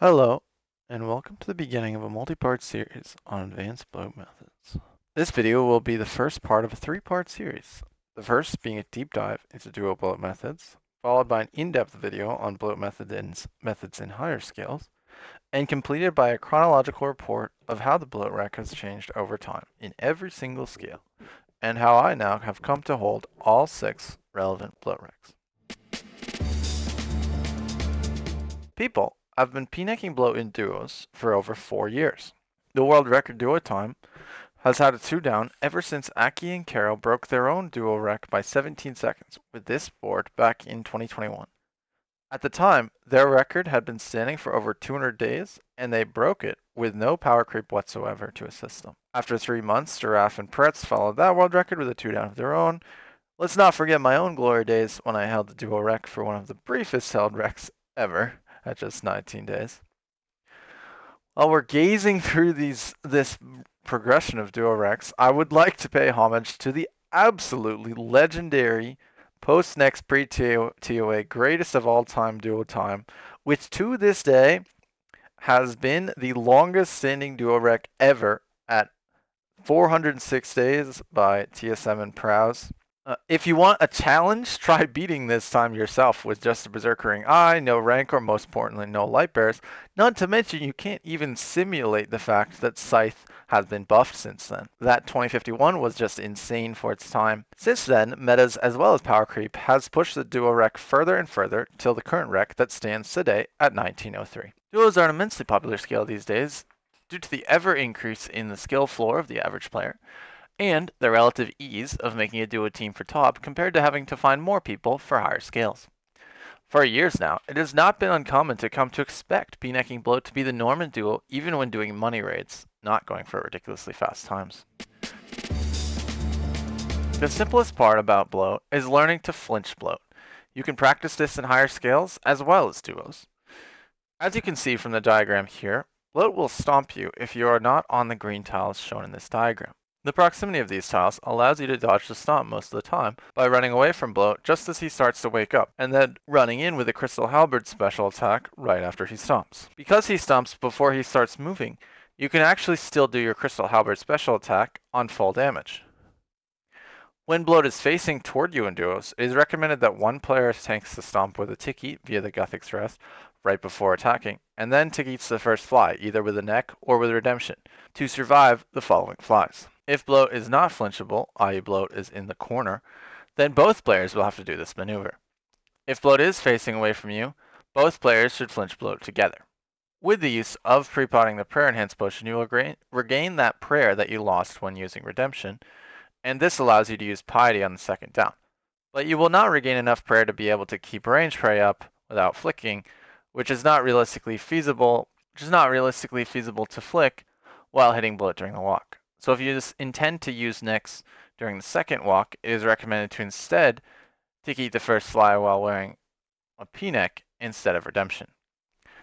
Hello, and welcome to the beginning of a multi-part series on advanced bloat methods. This video will be the first part of a three-part series, the first being a deep dive into dual bloat methods, followed by an in-depth video on bloat methods in higher scales, and completed by a chronological report of how the bloat rec has changed over time in every single scale, and how I now have come to hold all 6 relevant bloat recs. People have been p-necking bloat in duos for over 4 years. The world record duo time has had a 2 down ever since Aki and Carol broke their own duo rec by 17 seconds with this board back in 2021. At the time, their record had been standing for over 200 days, and they broke it with no power creep whatsoever to assist them. After 3 months, Giraffe and Pretz followed that world record with a 2 down of their own. Let's not forget my own glory days when I held the duo rec for one of the briefest held recs ever at just 19 days. While we're gazing through this progression of duo recs, I would like to pay homage to the absolutely legendary post-next pre-TOA greatest of all time duo time, which to this day has been the longest standing duo rec ever at 406 days by TSM and Prowse. If you want a challenge, try beating this time yourself with just a Berserkering Eye, no rank, or most importantly, no light bears. Not to mention, you can't even simulate the fact that Scythe has been buffed since then. That 2051 was just insane for its time. Since then, metas as well as power creep has pushed the duo rec further and further till the current rec that stands today at 1903. Duos are an immensely popular scale these days due to the ever increase in the skill floor of the average player, and the relative ease of making a duo team for top compared to having to find more people for higher scales. For years now, it has not been uncommon to come to expect p-necking bloat to be the norm in duo even when doing money raids, not going for ridiculously fast times. The simplest part about bloat is learning to flinch bloat. You can practice this in higher scales as well as duos. As you can see from the diagram here, bloat will stomp you if you are not on the green tiles shown in this diagram. The proximity of these tiles allows you to dodge the stomp most of the time by running away from bloat just as he starts to wake up, and then running in with a Crystal Halberd special attack right after he stomps. Because he stomps before he starts moving, you can actually still do your Crystal Halberd special attack on full damage. When bloat is facing toward you in duos, it is recommended that one player tanks the stomp with a tick eat via the Guthix Rest right before attacking, and then tick eats the first fly, either with a neck or with redemption, to survive the following flies. If bloat is not flinchable, i.e. bloat is in the corner, then both players will have to do this maneuver. If bloat is facing away from you, both players should flinch bloat together. With the use of pre-potting the prayer enhanced potion, you will regain that prayer that you lost when using redemption, and this allows you to use piety on the second down. But you will not regain enough prayer to be able to keep range pray up without flicking, which is not realistically feasible to flick while hitting bloat during the walk. So if you intend to use Nyx during the second walk, it is recommended to instead tick eat the first fly while wearing a p-neck instead of redemption.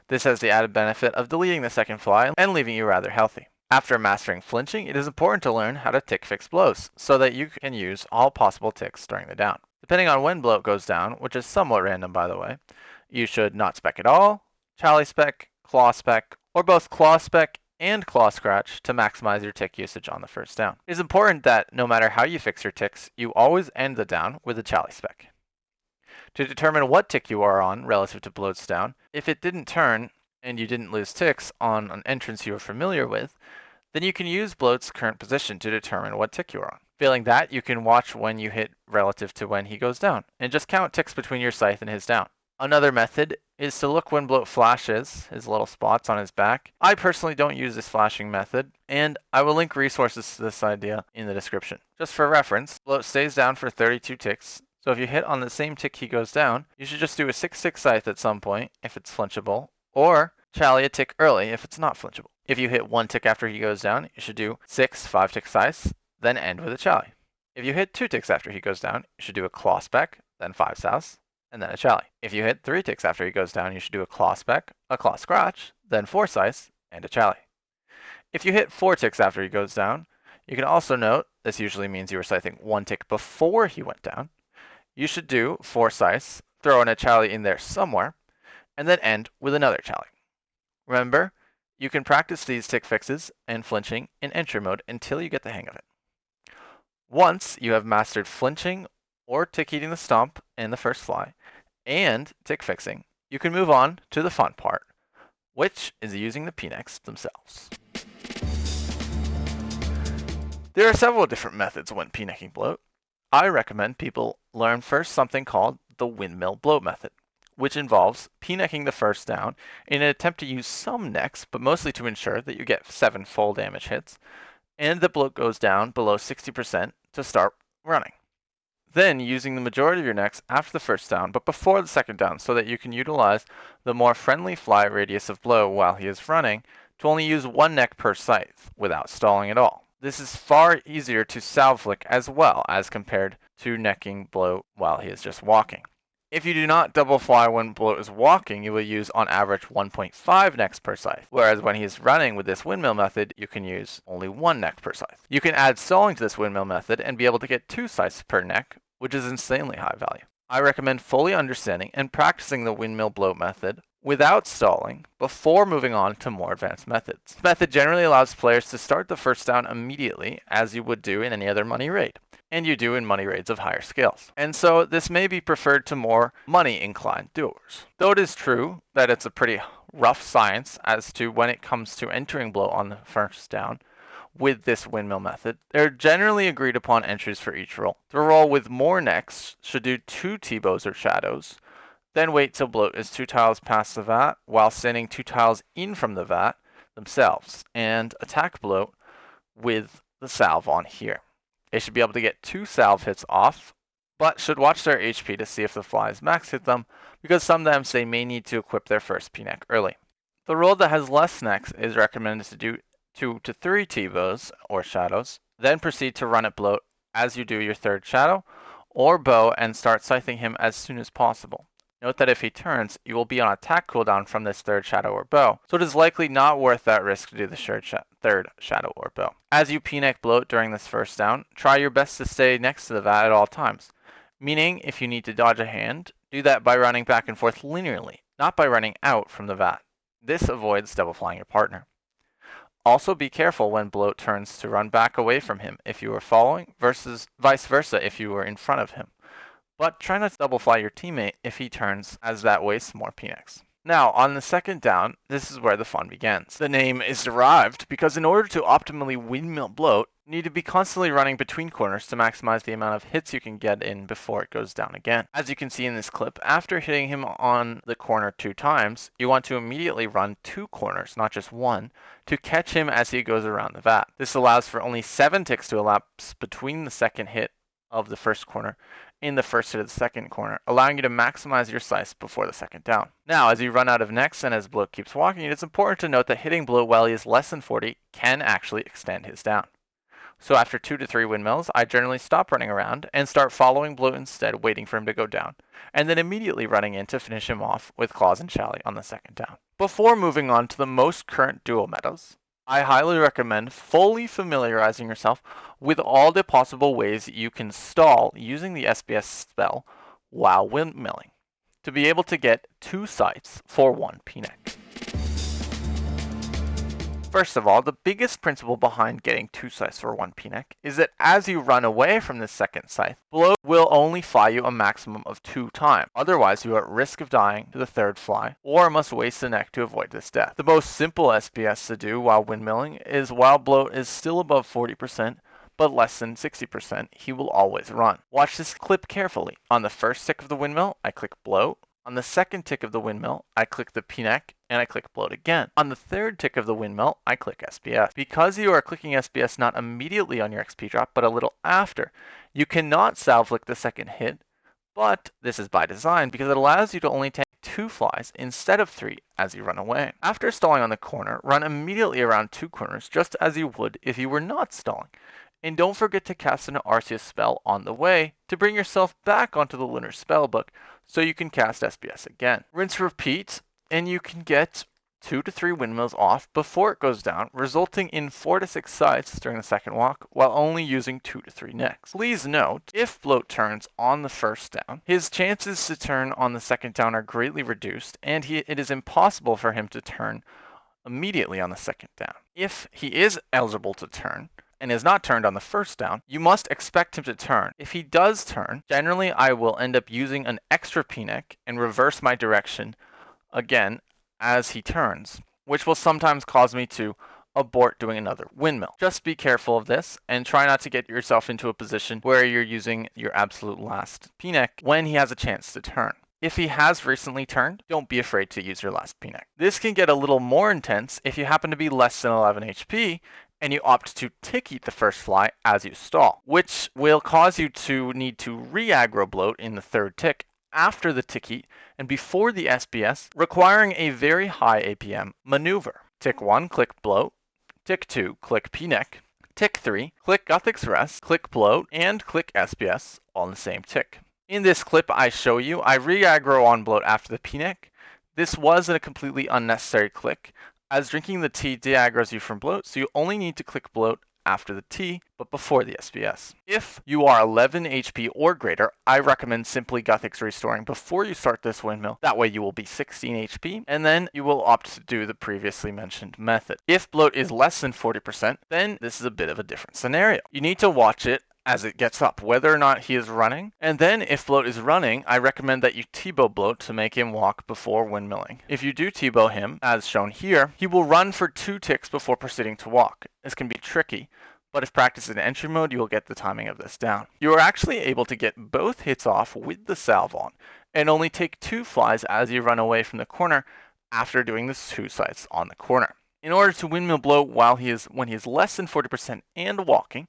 This has the added benefit of deleting the second fly and leaving you rather healthy. After mastering flinching, it is important to learn how to tick fix blows so that you can use all possible ticks during the down. Depending on when bloat goes down, which is somewhat random by the way, you should not spec at all, chally spec, claw spec, or both claw spec and claw scratch to maximize your tick usage on the first down. It is important that no matter how you fix your ticks, you always end the down with a chally spec. To determine what tick you are on relative to bloat's down, if it didn't turn and you didn't lose ticks on an entrance you are familiar with, then you can use bloat's current position to determine what tick you are on. Failing that, you can watch when you hit relative to when he goes down, and just count ticks between your scythe and his down. Another method is to look when bloat flashes, his little spots on his back. I personally don't use this flashing method, and I will link resources to this idea in the description. Just for reference, bloat stays down for 32 ticks, so if you hit on the same tick he goes down, you should just do a 6-6 scythe at some point if it's flinchable, or chally a tick early if it's not flinchable. If you hit 1 tick after he goes down, you should do 6 5-tick scythes, then end with a chally. If you hit 2 ticks after he goes down, you should do a claw spec, then 5 souths, and then a chally. If you hit 3 ticks after he goes down, you should do a claw spec, a claw scratch, then 4 scythes, and a chally. If you hit 4 ticks after he goes down, you can also note, this usually means you were scything 1 tick before he went down, you should do 4 scythes, throw in a chally in there somewhere, and then end with another chally. Remember, you can practice these tick fixes and flinching in entry mode until you get the hang of it. Once you have mastered flinching or tick eating the stomp in the first fly and tick fixing, you can move on to the fun part, which is using the P-necks themselves. There are several different methods when P-necking bloat. I recommend people learn first something called the windmill bloat method, which involves P-necking the first down in an attempt to use some necks, but mostly to ensure that you get 7 full damage hits, and the bloat goes down below 60% to start running. Then using the majority of your necks after the first down, but before the second down, so that you can utilize the more friendly fly radius of bloat while he is running to only use one neck per scythe without stalling at all. This is far easier to salve flick as well as compared to necking bloat while he is just walking. If you do not double fly when bloat is walking, you will use on average 1.5 necks per scythe, whereas when he is running with this windmill method, you can use only 1 neck per scythe. You can add stalling to this windmill method and be able to get 2 scythes per neck, which is insanely high value. I recommend fully understanding and practicing the windmill bloat method without stalling before moving on to more advanced methods. This method generally allows players to start the first down immediately, as you would do in any other money raid, and you do in money raids of higher scales. And so this may be preferred to more money inclined doers. Though it is true that it's a pretty rough science as to when it comes to entering bloat on the first down, with this windmill method, there are generally agreed upon entries for each roll. The roll with more necks should do 2 T-bows or shadows, then wait till bloat is 2 tiles past the vat while sending 2 tiles in from the vat themselves, and attack bloat with the salve on here. They should be able to get 2 salve hits off, but should watch their HP to see if the flies max hit them, because sometimes they may need to equip their first P-neck early. The roll that has less necks is recommended to do 2 to 3 T-bows or shadows, then proceed to run at bloat as you do your third shadow or bow and start scything him as soon as possible. Note that if he turns, you will be on attack cooldown from this third shadow or bow, so it is likely not worth that risk to do the third shadow or bow. As you P-neck bloat during this first down, try your best to stay next to the vat at all times, meaning if you need to dodge a hand, do that by running back and forth linearly, not by running out from the vat. This avoids double flying your partner. Also be careful when bloat turns to run back away from him if you are following, versus vice versa if you were in front of him. But try not to double fly your teammate if he turns, as that wastes more P-necks. Now, on the second down, this is where the fun begins. The name is derived because in order to optimally windmill bloat, you need to be constantly running between corners to maximize the amount of hits you can get in before it goes down again. As you can see in this clip, after hitting him on the corner 2 times, you want to immediately run 2 corners, not just 1, to catch him as he goes around the vat. This allows for only 7 ticks to elapse between the second hit of the first corner in the first hit of the second corner, allowing you to maximize your slice before the second down. Now, as you run out of necks and as bloat keeps walking, it's important to note that hitting bloat while he is less than 40 can actually extend his down. So after 2 to 3 windmills, I generally stop running around and start following bloat instead, waiting for him to go down, and then immediately running in to finish him off with claws and chalet on the second down. Before moving on to the most current duo metas, I highly recommend fully familiarizing yourself with all the possible ways you can stall using the SBS spell while windmilling to be able to get 2 sights for 1 P-neck. First of all, the biggest principle behind getting 2 scythes for 1 P-neck is that as you run away from the second scythe, bloat will only fly you a maximum of 2 times. Otherwise, you are at risk of dying to the third fly, or must waste a neck to avoid this death. The most simple SBS to do while windmilling is while bloat is still above 40%, but less than 60%, he will always run. Watch this clip carefully. On the first tick of the windmill, I click bloat. On the second tick of the windmill, I click the P-neck and I click bloat again. On the third tick of the windmill, I click SBS. Because you are clicking SBS not immediately on your XP drop, but a little after, you cannot salve flick the second hit, but this is by design because it allows you to only take 2 flies instead of 3 as you run away. After stalling on the corner, run immediately around 2 corners just as you would if you were not stalling. And don't forget to cast an Arceus spell on the way to bring yourself back onto the Lunar Spellbook so you can cast SBS again. Rinse repeat, and you can get 2 to 3 windmills off before it goes down, resulting in 4 to 6 sights during the second walk, while only using 2 to 3 necks. Please note, if bloat turns on the first down, his chances to turn on the second down are greatly reduced, and it is impossible for him to turn immediately on the second down. If he is eligible to turn, and is not turned on the first down, you must expect him to turn. If he does turn, generally I will end up using an extra P-neck and reverse my direction again as he turns, which will sometimes cause me to abort doing another windmill. Just be careful of this and try not to get yourself into a position where you're using your absolute last P-neck when he has a chance to turn. If he has recently turned, don't be afraid to use your last P-neck. This can get a little more intense if you happen to be less than 11 HP and you opt to tick eat the first fly as you stall, which will cause you to need to re-aggro bloat in the third tick after the tick eat and before the SBS, requiring a very high APM maneuver. Tick 1, click bloat. Tick 2, click P-neck. Tick 3, click Guthix Rest, click bloat, and click SBS all in the same tick. In this clip I show you, I re-aggro on bloat after the P-neck. This was a completely unnecessary click, as drinking the tea de-aggros you from bloat, so you only need to click bloat after the tea, but before the SBS. If you are 11 HP or greater, I recommend simply Guthix restoring before you start this windmill. That way you will be 16 HP, and then you will opt to do the previously mentioned method. If bloat is less than 40%, then this is a bit of a different scenario. You need to watch it as it gets up, whether or not he is running. And then if bloat is running, I recommend that you T-bow bloat to make him walk before windmilling. If you do T-bow him, as shown here, he will run for 2 ticks before proceeding to walk. This can be tricky, but if practiced in entry mode, you will get the timing of this down. You are actually able to get both hits off with the salve on, and only take 2 flies as you run away from the corner after doing the 2 sights on the corner. In order to windmill bloat when he is less than 40% and walking,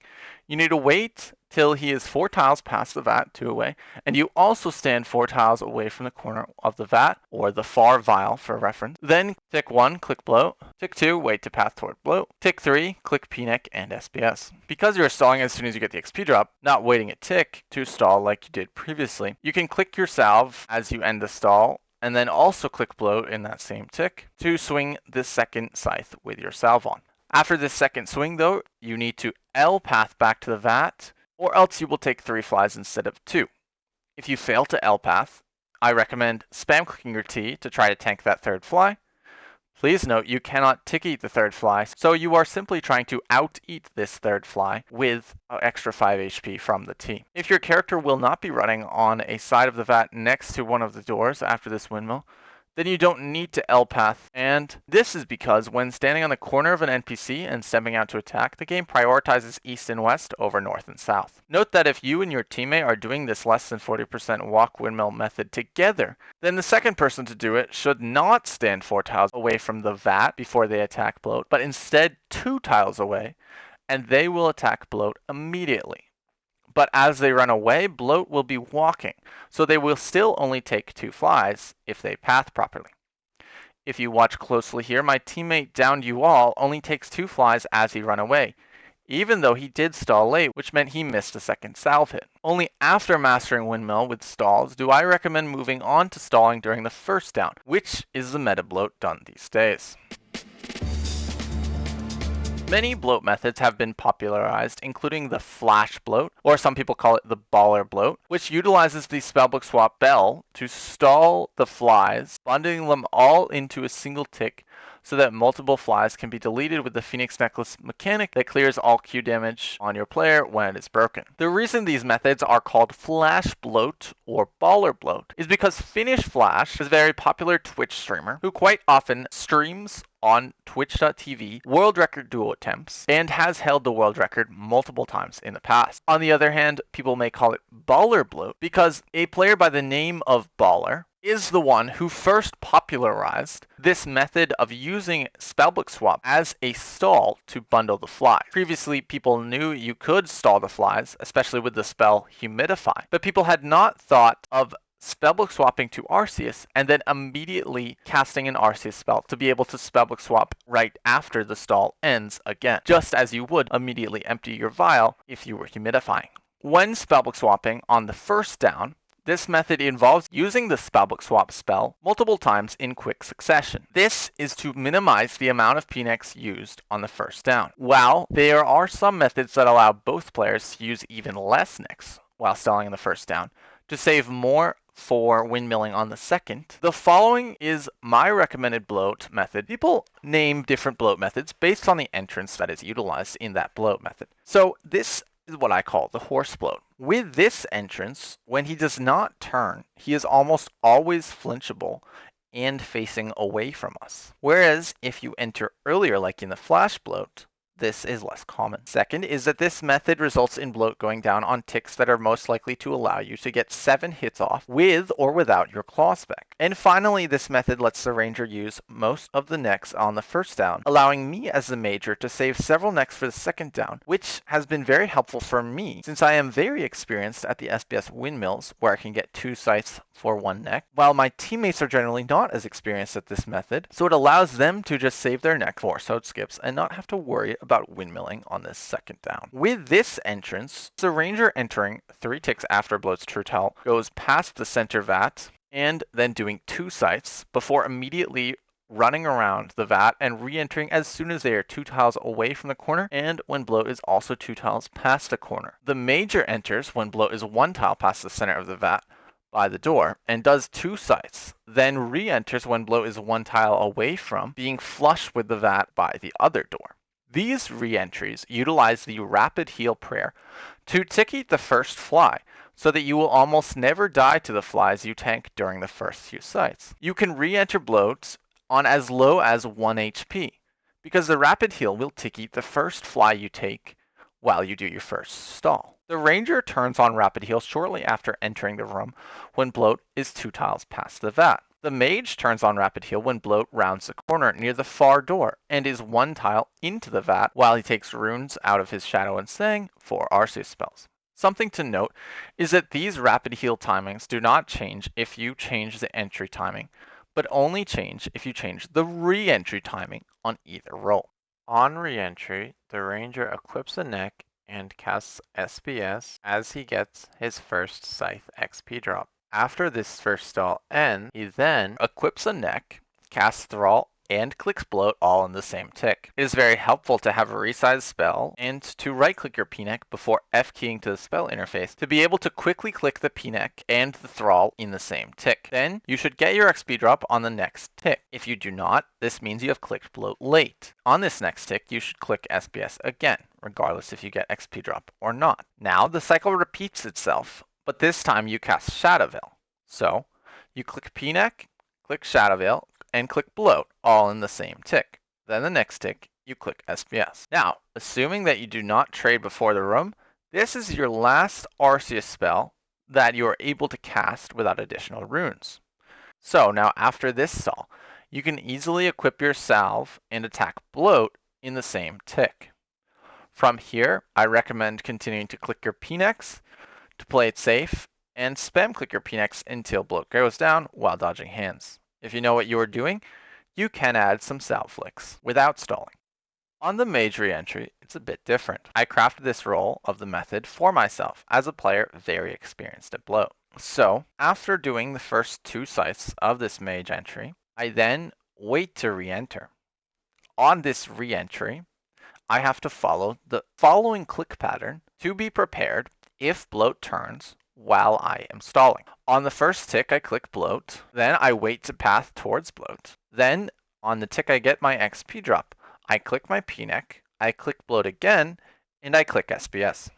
you need to wait till he is 4 tiles past the vat, 2 away, and you also stand 4 tiles away from the corner of the vat, or the far vial for reference. Then tick 1, click bloat. Tick 2, wait to path toward bloat. Tick 3, click P-neck and SBS. Because you are stalling as soon as you get the XP drop, not waiting a tick to stall like you did previously, you can click your salve as you end the stall, and then also click bloat in that same tick to swing the second scythe with your salve on. After this second swing though, you need to L path back to the vat, or else you will take 3 flies instead of 2. If you fail to L path, I recommend spam clicking your T to try to tank that third fly. Please note you cannot tick eat the third fly, so you are simply trying to out eat this third fly with an extra 5 HP from the T. If your character will not be running on a side of the vat next to one of the doors after this windmill, then you don't need to L path, and this is because when standing on the corner of an NPC and stepping out to attack, the game prioritizes east and west over north and south. Note that if you and your teammate are doing this less than 40% walk windmill method together, then the second person to do it should not stand 4 tiles away from the vat before they attack bloat, but instead 2 tiles away, and they will attack bloat immediately. But as they run away, bloat will be walking, so they will still only take 2 flies if they path properly. If you watch closely here, my teammate downed you all only takes 2 flies as he run away, even though he did stall late, which meant he missed a second salve hit. Only after mastering windmill with stalls do I recommend moving on to stalling during the first down, which is the meta bloat done these days. Many bloat methods have been popularized, including the flash bloat, or some people call it the baller bloat, which utilizes the spellbook swap bell to stall the flies, bundling them all into a single tick so that multiple flies can be deleted with the Phoenix Necklace mechanic that clears all Q damage on your player when it is broken. The reason these methods are called flash bloat or baller bloat is because Finish Flash is a very popular Twitch streamer who quite often streams on twitch.tv world record duo attempts and has held the world record multiple times in the past. On the other hand, people may call it baller bloat because a player by the name of Baller is the one who first popularized this method of using spellbook swap as a stall to bundle the flies. Previously, people knew you could stall the flies, especially with the spell Humidify, but people had not thought of spellbook swapping to Arceus and then immediately casting an Arceus spell to be able to spellbook swap right after the stall ends again, just as you would immediately empty your vial if you were humidifying. When spellbook swapping on the first down, this method involves using the spellbook swap spell multiple times in quick succession. This is to minimize the amount of P-necks used on the first down. While there are some methods that allow both players to use even less necks while stalling in the first down, to save more for windmilling on the second. The following is my recommended bloat method. People name different bloat methods based on the entrance that is utilized in that bloat method. So this is what I call the horse bloat. With this entrance, when he does not turn, he is almost always flinchable and facing away from us. Whereas if you enter earlier, like in the flash bloat, this is less common. Second is that this method results in bloat going down on ticks that are most likely to allow you to get 7 hits off with or without your claw spec. And finally, this method lets the ranger use most of the necks on the first down, allowing me as the major to save several necks for the second down, which has been very helpful for me since I am very experienced at the SBS windmills where I can get 2 sights for 1 neck, while my teammates are generally not as experienced at this method, so it allows them to just save their neck for sewed skips and not have to worry about windmilling on this second down. With this entrance, the ranger entering 3 ticks after bloat's true towel goes past the center vat and then doing 2 sights before immediately running around the vat and re-entering as soon as they are 2 tiles away from the corner and when bloat is also 2 tiles past the corner. The major enters when bloat is 1 tile past the center of the vat by the door and does 2 sights, then re-enters when bloat is 1 tile away from being flush with the vat by the other door. These re-entries utilize the rapid heal prayer to tick-eat the first fly, so that you will almost never die to the flies you tank during the first few sights. You can re-enter bloats on as low as 1 HP, because the rapid heal will tick-eat the first fly you take while you do your first stall. The ranger turns on rapid heal shortly after entering the room when bloat is 2 tiles past the vat. The mage turns on rapid heal when bloat rounds the corner near the far door and is 1 tile into the vat while he takes runes out of his shadow and sang for Arceus spells. Something to note is that these rapid heal timings do not change if you change the entry timing, but only change if you change the re-entry timing on either roll. On re-entry, the ranger equips a neck and casts SBS as he gets his first scythe XP drop. After this first stall ends, he then equips a neck, casts Thrall, and clicks bloat all in the same tick. It is very helpful to have a resize spell and to right-click your PNEC before F-keying to the spell interface to be able to quickly click the PNEC and the Thrall in the same tick. Then you should get your XP drop on the next tick. If you do not, this means you have clicked bloat late. On this next tick, you should click SBS again, regardless if you get XP drop or not. Now the cycle repeats itself, but this time you cast Shadow Veil. So you click PNEC, click Shadow Veil, and click bloat all in the same tick. Then the next tick, you click SBS. Now, assuming that you do not trade before the room, this is your last Arceus spell that you are able to cast without additional runes. So now after this stall, you can easily equip your salve and attack bloat in the same tick. From here, I recommend continuing to click your PNEX to play it safe and spam click your PNEX until bloat goes down while dodging hands. If you know what you are doing, you can add some salve flicks without stalling. On the mage re-entry, it's a bit different. I crafted this roll of the method for myself as a player very experienced at bloat. So, after doing the first 2 scythes of this mage entry, I then wait to re-enter. On this re-entry, I have to follow the following click pattern to be prepared if bloat turns while I am stalling. On the first tick, I click bloat, then I wait to path towards bloat. Then, on the tick I get my XP drop, I click my PNEC, I click bloat again, and I click SBS.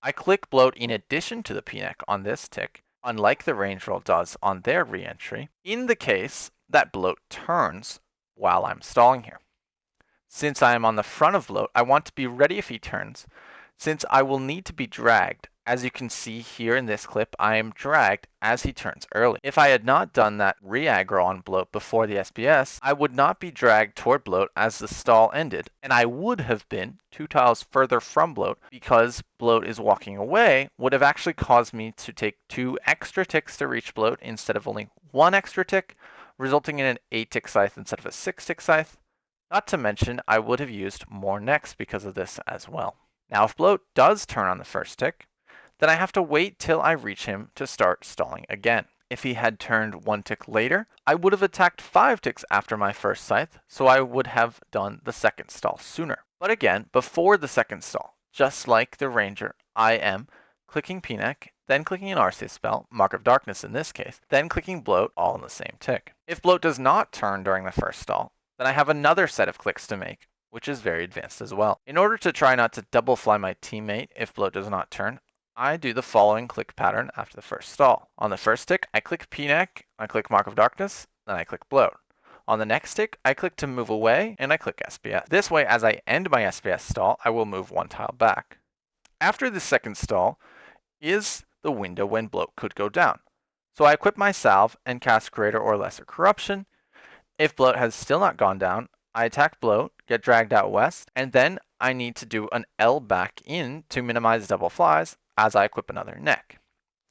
I click bloat in addition to the PNEC on this tick, unlike the range roll does on their re-entry, in the case that bloat turns while I'm stalling here. Since I am on the front of bloat, I want to be ready if he turns, since I will need to be dragged. As you can see here in this clip, I am dragged as he turns early. If I had not done that re-aggro on bloat before the SBS, I would not be dragged toward bloat as the stall ended, and I would have been 2 tiles further from bloat because bloat is walking away would have actually caused me to take 2 extra ticks to reach bloat instead of only 1 extra tick, resulting in an 8 tick scythe instead of a 6 tick scythe. Not to mention, I would have used more necks because of this as well. Now, if bloat does turn on the first tick, then I have to wait till I reach him to start stalling again. If he had turned 1 tick later, I would have attacked 5 ticks after my first scythe, so I would have done the second stall sooner. But again, before the second stall, just like the ranger, I am clicking PNEC, then clicking an RC spell, Mark of Darkness in this case, then clicking bloat all in the same tick. If bloat does not turn during the first stall, then I have another set of clicks to make, which is very advanced as well. In order to try not to double fly my teammate if bloat does not turn, I do the following click pattern after the first stall. On the first tick, I click P-neck, I click Mark of Darkness, then I click bloat. On the next tick, I click to move away, and I click SBS. This way, as I end my SBS stall, I will move one tile back. After the second stall is the window when bloat could go down. So I equip my salve and cast Greater or Lesser Corruption. If bloat has still not gone down, I attack bloat, get dragged out west, and then I need to do an L back in to minimize double flies as I equip another neck.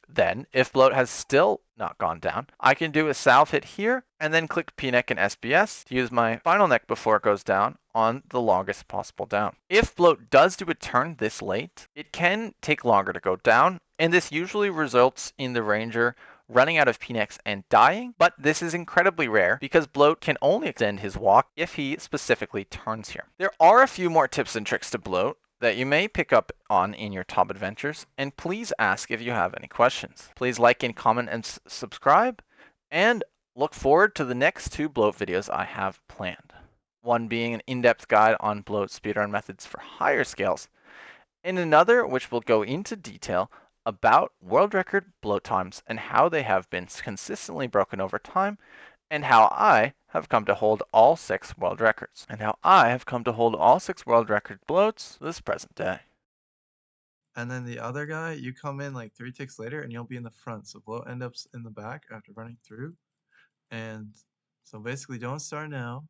Then, if bloat has still not gone down, I can do a salve hit here and then click P-neck and SBS to use my final neck before it goes down on the longest possible down. If bloat does do a turn this late, it can take longer to go down, and this usually results in the ranger running out of P-necks and dying, but this is incredibly rare because bloat can only extend his walk if he specifically turns here. There are a few more tips and tricks to bloat that you may pick up on in your top adventures, and please ask if you have any questions. Please like and comment and subscribe, and look forward to the next 2 bloat videos I have planned. One being an in-depth guide on bloat speedrun methods for higher scales, and another which will go into detail about world record bloat times and how they have been consistently broken over time, and how I have come to hold all 6 world records, bloats this present day. And then the other guy, you come in like 3 ticks later and you'll be in the front. So bloat ends up in the back after running through. And so basically don't start now.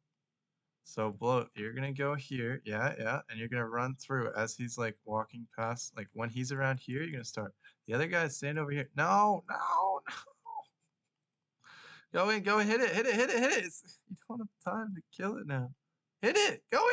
So bloat, you're gonna go here, yeah, and you're gonna run through as he's like walking past. Like when he's around here, you're gonna start. The other guy stand over here. No, no, no. Go in, hit it, hit it, hit it, hit it. You don't have time to kill it now. Hit it, go